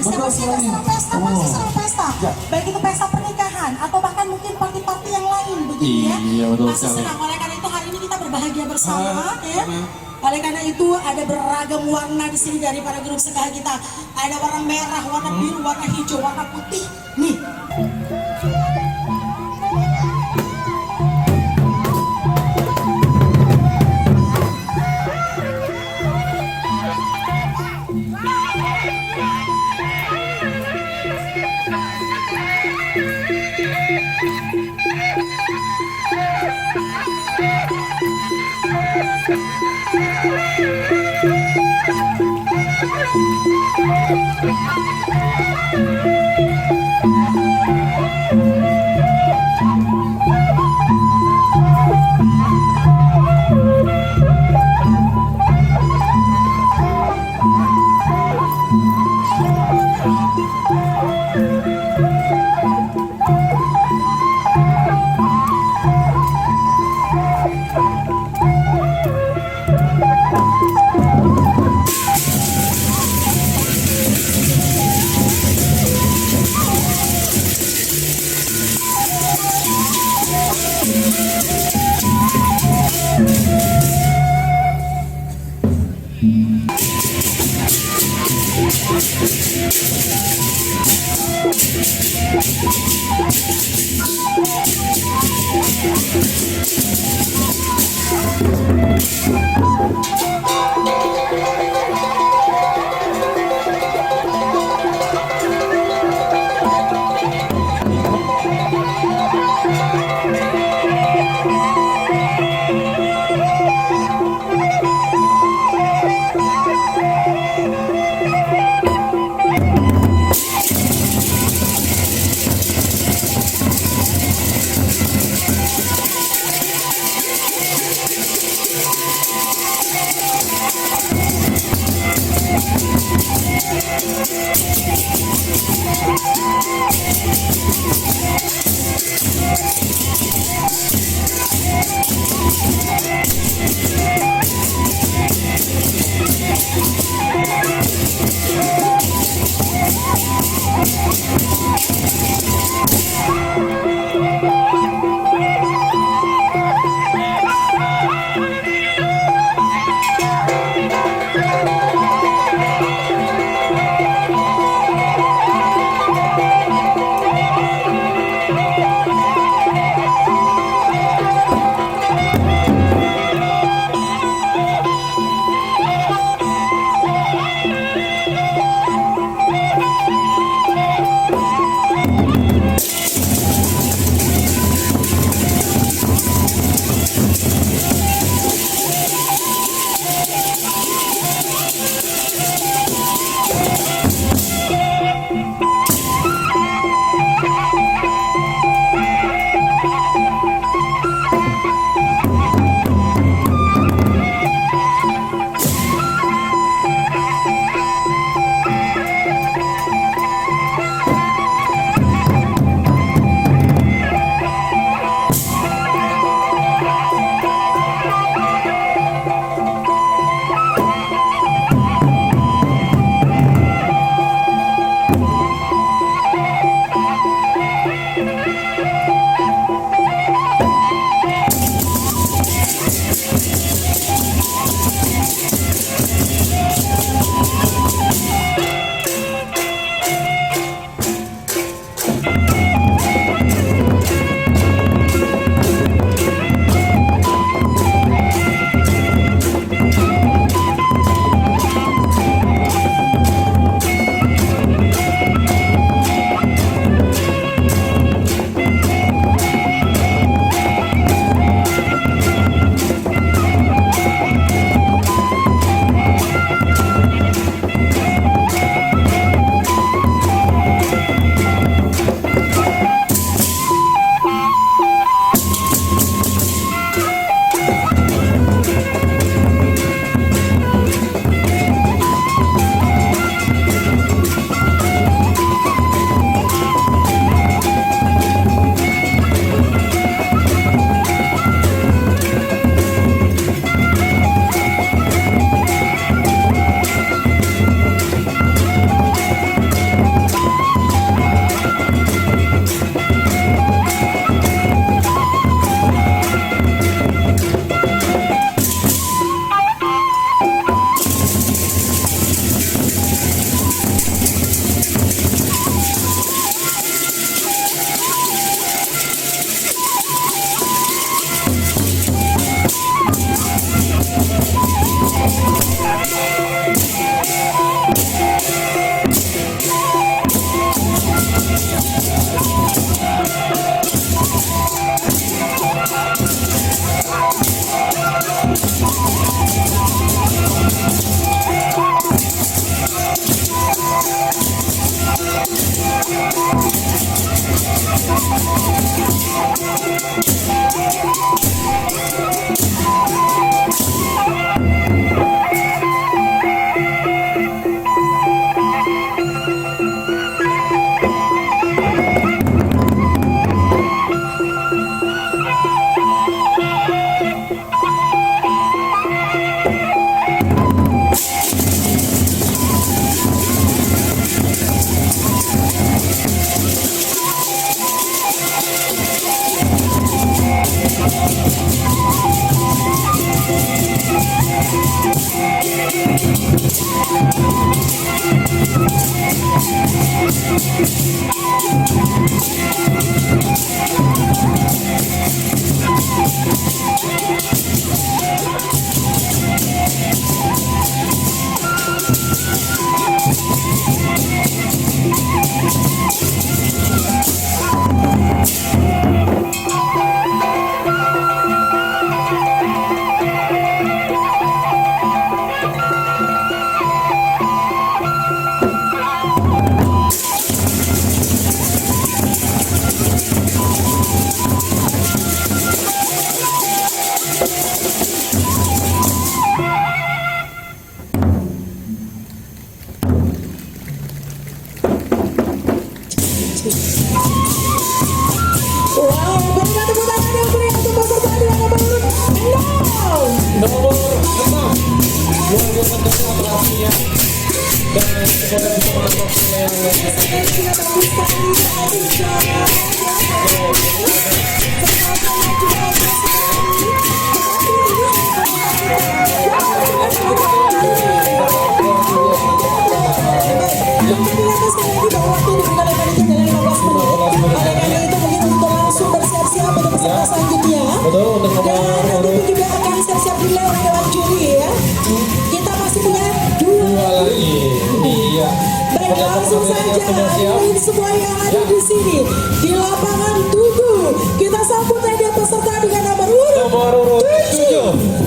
Betul masih sekali. seru pesta, masih seru pesta. Ya. Baik itu pesta pernikahan atau bahkan mungkin party-party yang lain begitu ya. Iya, betul Masih sekali. senang. Oleh karena itu hari ini kita berbahagia bersama ya. ah. Oleh karena itu ada beragam warna di sini dari para grup sekali kita. Ada warna merah, warna biru, warna hijau, warna putih. Nih. Wow, berikan tepuk tangan yang beri untuk peserta di nomor 6. Nomor 6 luar biasa dari operasinya dan semoga bisa menangkap yang Sudah bagus sekali. Kembali lagi sekali lagi bahwa waktu diberikan oleh panitia adalah 15 menit. Oleh karena itu mungkin untuk langsung bersiap-siap untuk peserta selanjutnya. betul untuk Dan nanti nomor pun juga akan siap-siap dulu oleh dewan juri ya. Kita masih punya 2 lagi. Iya. Baik, langsung saja Sudah siap. hadirin semua yang ada di sini di lapangan Tugu. Kita sambut aja peserta dengan nomor urut Nomor urut 7.